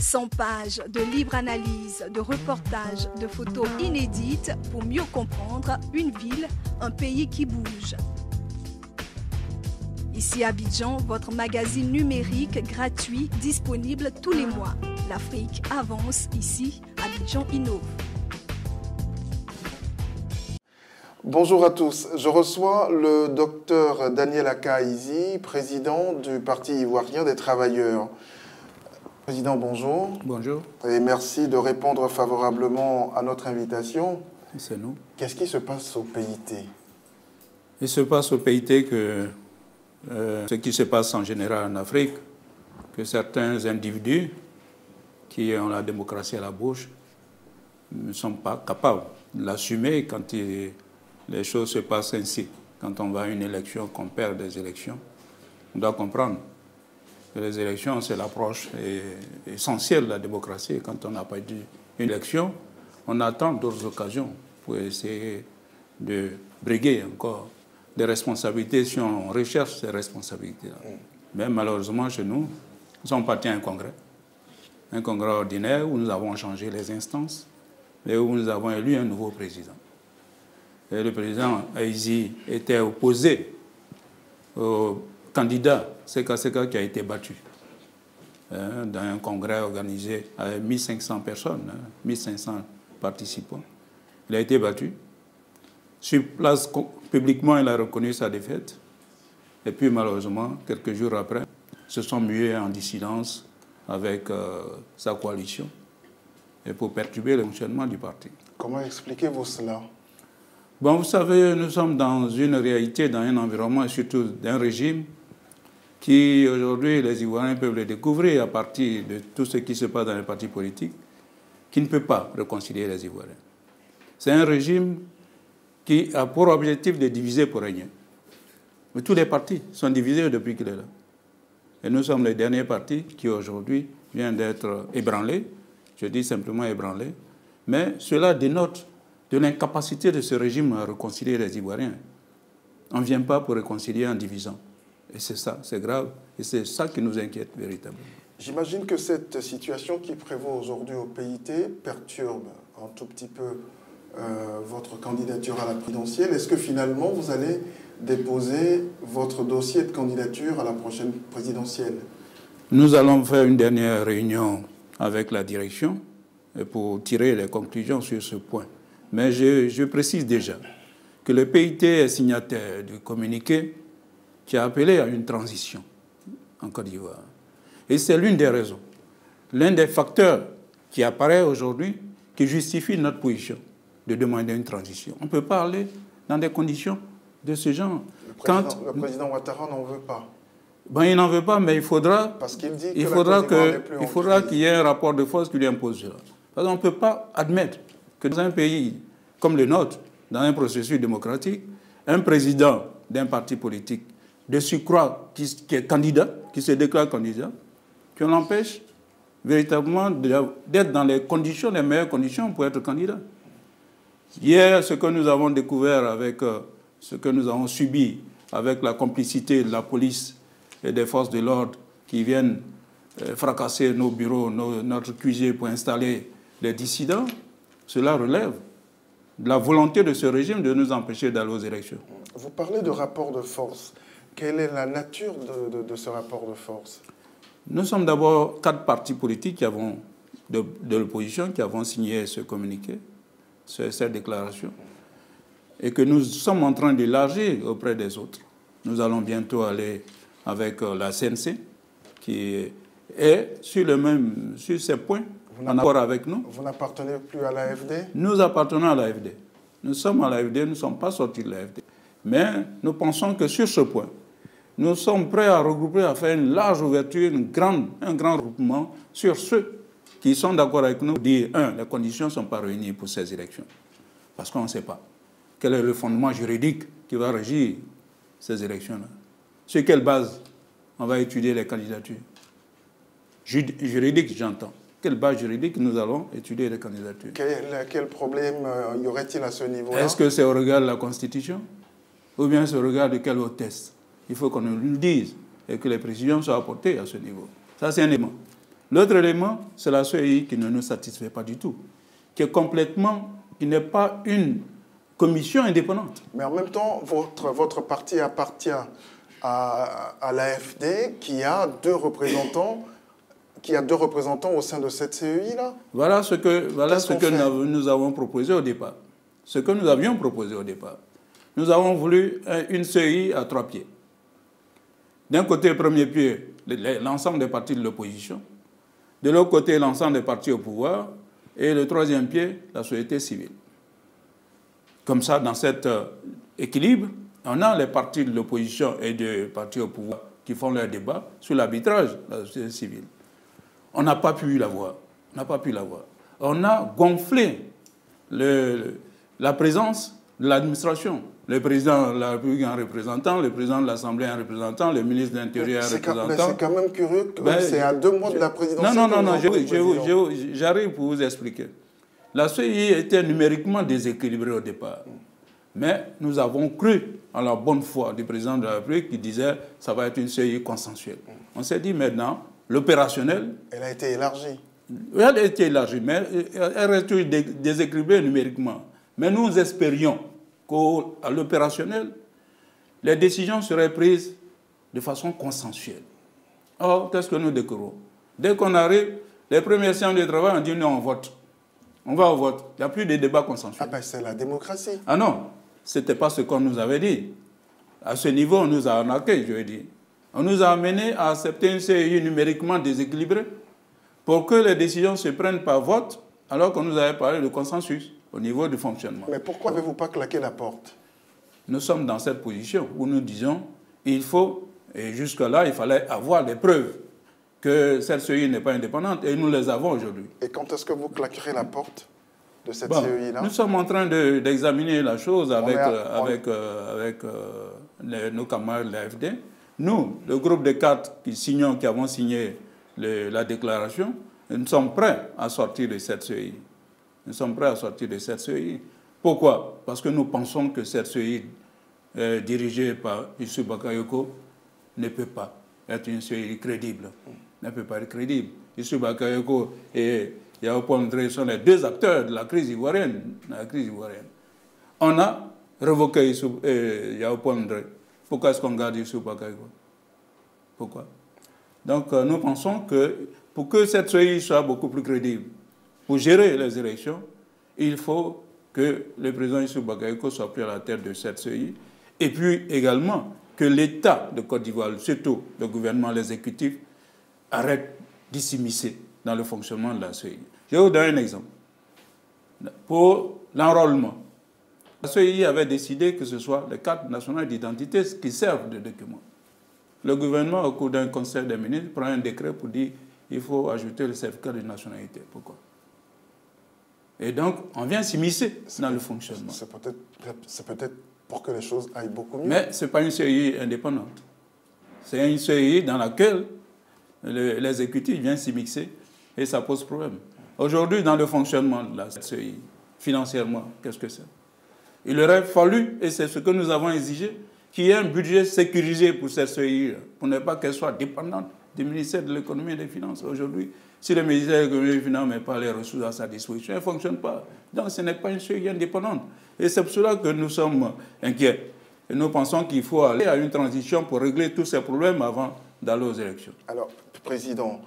100 pages de libre analyse, de reportages, de photos inédites pour mieux comprendre une ville, un pays qui bouge. Ici Abidjan, votre magazine numérique gratuit disponible tous les mois. L'Afrique avance ici, Abidjan innove. Bonjour à tous, je reçois le docteur Daniel Aka-Izi, président du Parti ivoirien des travailleurs. Président, bonjour. Bonjour. Et merci de répondre favorablement à notre invitation. C'est nous. Qu'est-ce qui se passe au PIT? Il se passe au PIT que ce qui se passe en général en Afrique, que certains individus qui ont la démocratie à la bouche ne sont pas capables de l'assumer quand les choses se passent ainsi. Quand on va à une élection, qu'on perd des élections, on doit comprendre que les élections, c'est l'approche essentielle de la démocratie. Quand on n'a pas eu une élection, on attend d'autres occasions pour essayer de briguer encore des responsabilités si on recherche ces responsabilités-là. Mais malheureusement, chez nous, nous sommes partis à un congrès ordinaire où nous avons changé les instances et où nous avons élu un nouveau président. Et le président Aïzi était opposé au candidat Seka Seka qui a été battu dans un congrès organisé avec 1500 personnes, 1500 participants. Il a été battu. Sur place, publiquement, il a reconnu sa défaite. Et puis, malheureusement, quelques jours après, se sont mués en dissidence avec sa coalition et pour perturber le fonctionnement du parti. Comment expliquez-vous cela? Bon, vous savez, nous sommes dans une réalité, dans un environnement, et surtout d'un régime qui, aujourd'hui, les Ivoiriens peuvent le découvrir à partir de tout ce qui se passe dans les partis politiques, qui ne peut pas réconcilier les Ivoiriens. C'est un régime qui a pour objectif de diviser pour régner. Mais tous les partis sont divisés depuis qu'il est là. Et nous sommes les derniers partis qui, aujourd'hui, viennent d'être ébranlés. Je dis simplement ébranlés. Mais cela dénote de l'incapacité de ce régime à réconcilier les Ivoiriens. On ne vient pas pour réconcilier en divisant. Et c'est ça, c'est grave. Et c'est ça qui nous inquiète véritablement. J'imagine que cette situation qui prévaut aujourd'hui au PIT perturbe un tout petit peu votre candidature à la présidentielle. Est-ce que finalement vous allez déposer votre dossier de candidature à la prochaine présidentielle? Nous allons faire une dernière réunion avec la direction pour tirer les conclusions sur ce point. Mais je précise déjà que le PIT est signataire du communiqué qui a appelé à une transition en Côte d'Ivoire. Et c'est l'une des raisons, l'un des facteurs qui apparaît aujourd'hui qui justifie notre position de demander une transition. On ne peut pas aller dans des conditions de ce genre. Le président Ouattara n'en veut pas. Ben, il n'en veut pas, mais il faudra, parce qu'il dit il faudra qu'il y ait un rapport de force qui lui impose cela. Parce qu'on ne peut pas admettre que dans un pays comme le nôtre, dans un processus démocratique, un président d'un parti politique de surcroît qui est candidat, qui se déclare candidat, qu'on l'empêche véritablement d'être dans les conditions, les meilleures conditions pour être candidat. Hier, ce que nous avons découvert avec ce que nous avons subi avec la complicité de la police et des forces de l'ordre qui viennent fracasser nos bureaux, notre QG pour installer les dissidents, cela relève de la volonté de ce régime de nous empêcher d'aller aux élections. Vous parlez de rapport de force. Quelle est la nature de ce rapport de force? Nous sommes d'abord 4 partis politiques de l'opposition qui avons signé ce communiqué, cette déclaration, et que nous sommes en train d'élargir auprès des autres. Nous allons bientôt aller avec la CNC, qui est sur ces points, en accord avec nous. Vous n'appartenez plus à l'AFD? Nous appartenons à l'AFD. Nous sommes à l'AFD, nous ne sommes pas sortis de l'AFD. Mais nous pensons que sur ce point, nous sommes prêts à regrouper, à faire une large ouverture, un grand regroupement sur ceux qui sont d'accord avec nous. Dire, les conditions ne sont pas réunies pour ces élections. Parce qu'on ne sait pas quel est le fondement juridique qui va régir ces élections-là. Sur quelle base on va étudier les candidatures? Juridique, j'entends. Quelle base juridique nous allons étudier les candidatures? Quel problème y aurait-il à ce niveau-là? Est-ce que c'est au regard de la Constitution? Ou bien c'est au regard de quel autre test? Il faut qu'on nous le dise et que les précisions soient apportées à ce niveau. Ça, c'est un élément. L'autre élément, c'est la CEI qui ne nous satisfait pas du tout, qui n'est pas une commission indépendante. Mais en même temps, votre parti appartient à l'AFD qui a deux représentants au sein de cette CEI-là. Voilà ce que nous avons proposé au départ. Ce que nous avions proposé au départ. Nous avons voulu une CEI à 3 pieds. D'un côté, le premier pied, l'ensemble des partis de l'opposition. De l'autre côté, l'ensemble des partis au pouvoir. Et le troisième pied, la société civile. Comme ça, dans cet équilibre, on a les partis de l'opposition et des partis au pouvoir qui font leur débat sur l'arbitrage de la société civile. On n'a pas pu l'avoir. On a gonflé la présence de l'administration. Le président de la République un représentant, le président de l'Assemblée un représentant, le ministre de l'Intérieur un représentant. C'est quand même curieux que c'est à 2 mois de la présidentielle. Non, j'arrive pour vous expliquer. La CEI était numériquement déséquilibrée au départ. Mais nous avons cru en la bonne foi du président de la République qui disait que ça va être une CEI consensuelle. On s'est dit maintenant, l'opérationnel... Elle a été élargie. Elle a été élargie, mais elle reste déséquilibrée numériquement. Mais nous espérions qu'à l'opérationnel, les décisions seraient prises de façon consensuelle. Or, qu'est-ce que nous découvrons? Dès qu'on arrive, les premières séances de travail, on dit non, on vote. On va au vote. Il n'y a plus de débat consensuel. Ah ben c'est la démocratie. Ah non, ce n'était pas ce qu'on nous avait dit. À ce niveau, on nous a arnaqué, je veux dire. On nous a amené à accepter une CEI numériquement déséquilibrée pour que les décisions se prennent par vote, alors qu'on nous avait parlé de consensus au niveau du fonctionnement. Mais pourquoi n'avez-vous pas claqué la porte? Nous sommes dans cette position où nous disons il faut, et jusque-là, il fallait avoir les preuves que cette CEI n'est pas indépendante, et nous les avons aujourd'hui. Et quand est-ce que vous claquerez la porte de cette CEI-là? Nous sommes en train d'examiner la chose avec nos camarades de l'AFD. Nous, le groupe des 4 qui avons signé la déclaration, nous sommes prêts à sortir de cette CEI. Nous sommes prêts à sortir de cette CEI. Pourquoi? Parce que nous pensons que cette CEI dirigée par Youssou Bakayoko ne peut pas être une CEI crédible. Ne peut pas être crédible. Youssou Bakayoko et Yao Pondré sont les 2 acteurs de la crise ivoirienne. On a révoqué Yao Pondré. Pourquoi est-ce qu'on garde Youssou Bakayoko? Pourquoi? Donc nous pensons que pour que cette CEI soit beaucoup plus crédible, pour gérer les élections, il faut que le président Youssou Bakayoko soit pris à la tête de cette CEI, et puis également que l'État de Côte d'Ivoire, surtout le gouvernement, l'exécutif, arrête d'y s'immiscer dans le fonctionnement de la CEI. Je vais vous donner un exemple. Pour l'enrôlement, la CEI avait décidé que ce soit les cartes nationales d'identité qui servent de document. Le gouvernement, au cours d'un conseil des ministres, prend un décret pour dire qu'il faut ajouter le certificat de nationalité. Pourquoi? Et donc, on vient s'immiscer dans le fonctionnement. C'est peut-être pour que les choses aillent beaucoup mieux. Mais ce n'est pas une CEI indépendante. C'est une CEI dans laquelle l'exécutif vient s'immiscer et ça pose problème. Aujourd'hui, dans le fonctionnement de la CEI, financièrement, qu'est-ce que c'est? Il aurait fallu, et c'est ce que nous avons exigé, qu'il y ait un budget sécurisé pour cette CEI, pour ne pas qu'elle soit dépendante du ministère de l'économie et des finances. Aujourd'hui, si le ministère de l'économie et des finances ne met pas les ressources à sa disposition, elle ne fonctionne pas. Donc ce n'est pas une CEI indépendante. Et c'est pour cela que nous sommes inquiets. Et nous pensons qu'il faut aller à une transition pour régler tous ces problèmes avant d'aller aux élections. Alors, Président,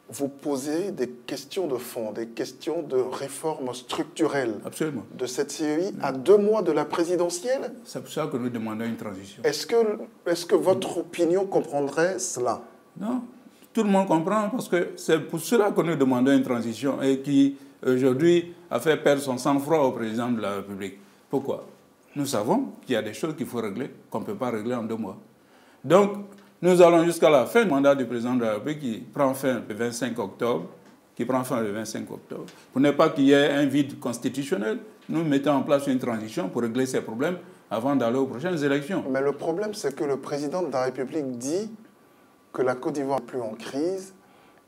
vous posez des questions de fond, des questions de réforme structurelle. Absolument. De cette CEI à 2 mois de la présidentielle. C'est pour ça que nous demandons une transition. Est-ce que votre opinion comprendrait cela? Non, tout le monde comprend parce que c'est pour cela que nous demandons une transition et qui, aujourd'hui, a fait perdre son sang-froid au président de la République. Pourquoi? Nous savons qu'il y a des choses qu'il faut régler, qu'on ne peut pas régler en 2 mois. Donc, nous allons jusqu'à la fin du mandat du président de la République qui prend fin le 25 octobre. Pour ne pas qu'il y ait un vide constitutionnel, nous mettons en place une transition pour régler ces problèmes avant d'aller aux prochaines élections. Mais le problème, c'est que le président de la République dit que la Côte d'Ivoire n'est plus en crise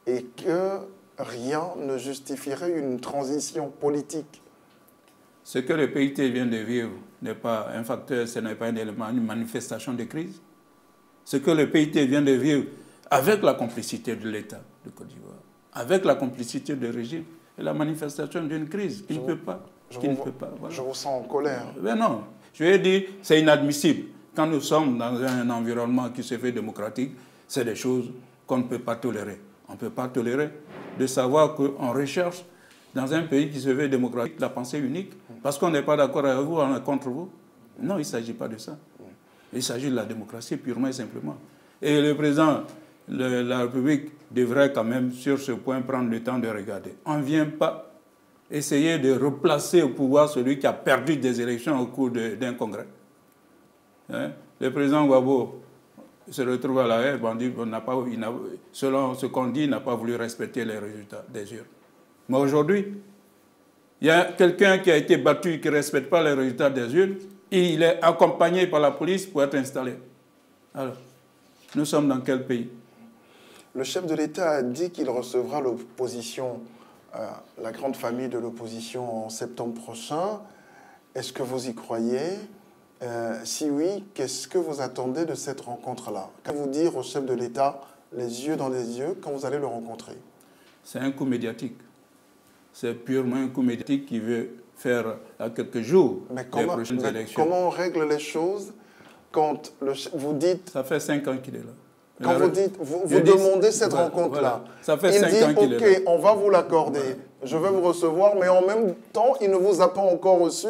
et que rien ne justifierait une transition politique. Ce que le PIT vient de vivre n'est pas un facteur, ce n'est pas un élément, une manifestation de crise. Ce que le PIT vient de vivre avec la complicité de l'État de Côte d'Ivoire, avec la complicité du régime et la manifestation d'une crise qui ne peut pas. Voilà. Je vous sens en colère. Mais non, je vais dire, c'est inadmissible. Quand nous sommes dans un environnement qui se fait démocratique, c'est des choses qu'on ne peut pas tolérer. On ne peut pas tolérer de savoir qu'on recherche dans un pays qui se fait démocratique la pensée unique, parce qu'on n'est pas d'accord avec vous, on est contre vous. Non, il ne s'agit pas de ça. Il s'agit de la démocratie purement et simplement. Et le président de la République devrait quand même, sur ce point, prendre le temps de regarder. On ne vient pas essayer de replacer au pouvoir celui qui a perdu des élections au cours d'un congrès. Hein? Le président Gbagbo se retrouve à la haie, selon ce qu'on dit, il n'a pas voulu respecter les résultats des urnes. Mais aujourd'hui, il y a quelqu'un qui a été battu, qui ne respecte pas les résultats des urnes, et il est accompagné par la police pour être installé. Alors, nous sommes dans quel pays? Le chef de l'État a dit qu'il recevra l'opposition, la grande famille de l'opposition en septembre prochain. Est-ce que vous y croyez? Si oui, qu'est-ce que vous attendez de cette rencontre-là? Qu'allez-vous dire au chef de l'État, les yeux dans les yeux, quand vous allez le rencontrer? C'est un coup médiatique. C'est purement un coup médiatique qui veut faire à quelques jours des prochaines élections. Comment on règle les choses quand vous dites... Ça fait 5 ans qu'il est là. Quand vous dites, vous demandez cette rencontre-là, ça fait 5 ans qu'il est là. Ok, on va vous l'accorder, je vais vous recevoir, mais en même temps, il ne vous a pas encore reçu.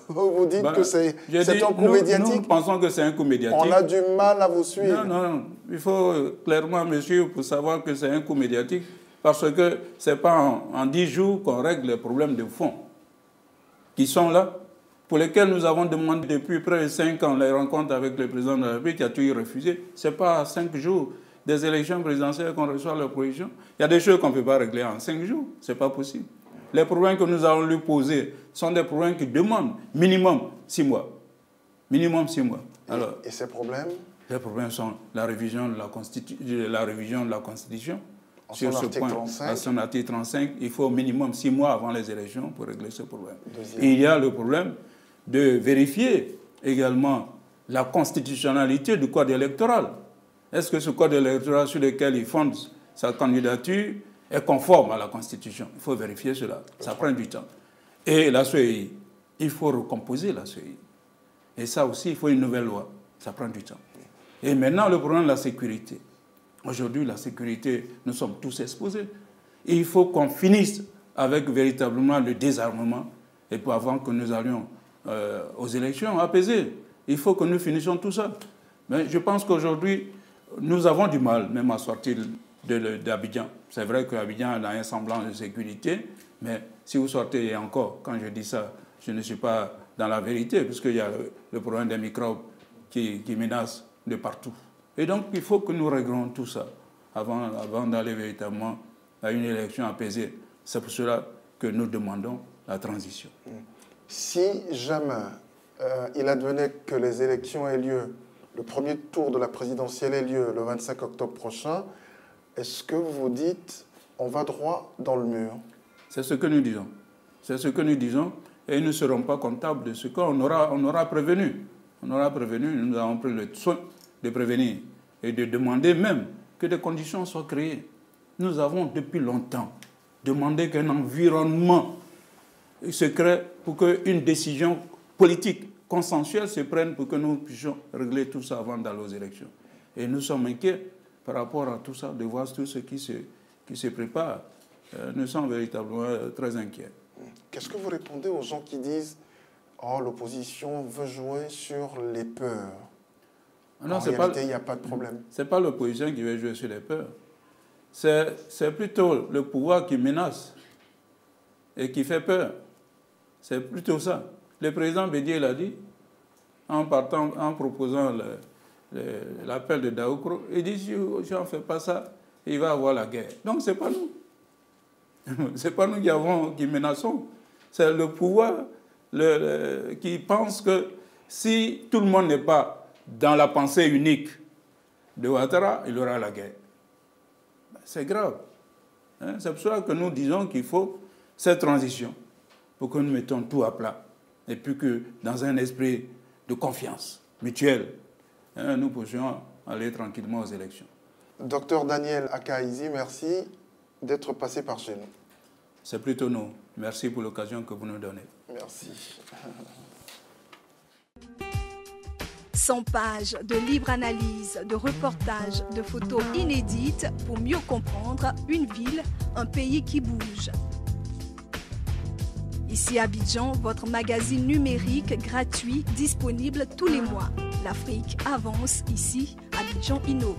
Vous dites que c'est un coup médiatique. Nous pensons que c'est un coup médiatique. On a du mal à vous suivre. Non. Il faut clairement, monsieur, pour savoir que c'est un coup médiatique, parce que ce n'est pas en 10 jours qu'on règle les problèmes de fond qui sont là, pour lesquels nous avons demandé depuis près de 5 ans les rencontres avec le président de la République qui a tout refusé. Ce n'est pas à 5 jours des élections présidentielles qu'on reçoit la proposition. Il y a des choses qu'on ne peut pas régler en 5 jours. Ce n'est pas possible. Les problèmes que nous allons lui poser sont des problèmes qui demandent minimum 6 mois. Minimum 6 mois. Alors, et ces problèmes? Les problèmes sont la révision de la Constitution. Sur ce point, à son article 35, il faut au minimum 6 mois avant les élections pour régler ce problème. Et il y a le problème de vérifier également la constitutionnalité du code électoral. Est-ce que ce code électoral sur lequel il fonde sa candidature est conforme à la Constitution? Il faut vérifier cela. Ça prend du temps. Et la CEI, il faut recomposer la CEI. Et ça aussi, il faut une nouvelle loi. Ça prend du temps. Et maintenant, le problème de la sécurité. Aujourd'hui, la sécurité, nous sommes tous exposés. Et il faut qu'on finisse avec véritablement le désarmement et pour avant que nous allions aux élections apaisées. Il faut que nous finissions tout ça. Mais je pense qu'aujourd'hui, nous avons du mal même à sortir d'Abidjan. C'est vrai qu'Abidjan a un semblant de sécurité, mais si vous sortez, et encore, quand je dis ça, je ne suis pas dans la vérité, puisqu'il y a le problème des microbes qui menacent de partout. Et donc, il faut que nous réglons tout ça avant d'aller véritablement à une élection apaisée. C'est pour cela que nous demandons la transition. Si jamais il advenait que les élections aient lieu, le premier tour de la présidentielle ait lieu le 25 octobre prochain, est-ce que vous vous dites on va droit dans le mur? C'est ce que nous disons. C'est ce que nous disons et nous ne serons pas comptables de ce qu'on aura prévenu. On aura prévenu, nous avons pris le soin de prévenir et de demander même que des conditions soient créées. Nous avons depuis longtemps demandé qu'un environnement se crée pour qu'une décision politique consensuelle se prenne pour que nous puissions régler tout ça avant d'aller aux élections. Et nous sommes inquiets par rapport à tout ça, de voir tout ce qui se prépare. Nous sommes véritablement très inquiets. Qu'est-ce que vous répondez aux gens qui disent « Oh, l'opposition veut jouer sur les peurs ». Non, en réalité, il n'y a pas de problème. Ce n'est pas l'opposition qui veut jouer sur les peurs. C'est plutôt le pouvoir qui menace et qui fait peur. C'est plutôt ça. Le président Bédié l'a dit en proposant l'appel de Daoukro. Il dit si on ne fait pas ça, il va avoir la guerre. Donc ce n'est pas nous. Ce n'est pas nous qui menaçons. C'est le pouvoir qui pense que si tout le monde n'est pas dans la pensée unique de Ouattara, il aura la guerre. C'est grave. C'est pour ça que nous disons qu'il faut cette transition pour que nous mettons tout à plat. Et puis que dans un esprit de confiance mutuelle, nous puissions aller tranquillement aux élections. Docteur Daniel Akaïzi, merci. d'être passé par chez nous. C'est plutôt nous. Merci pour l'occasion que vous nous donnez. Merci. 100 pages de libre analyse, de reportages, de photos inédites pour mieux comprendre une ville, un pays qui bouge. Ici à Abidjan, votre magazine numérique gratuit disponible tous les mois. L'Afrique avance ici, Abidjan innove.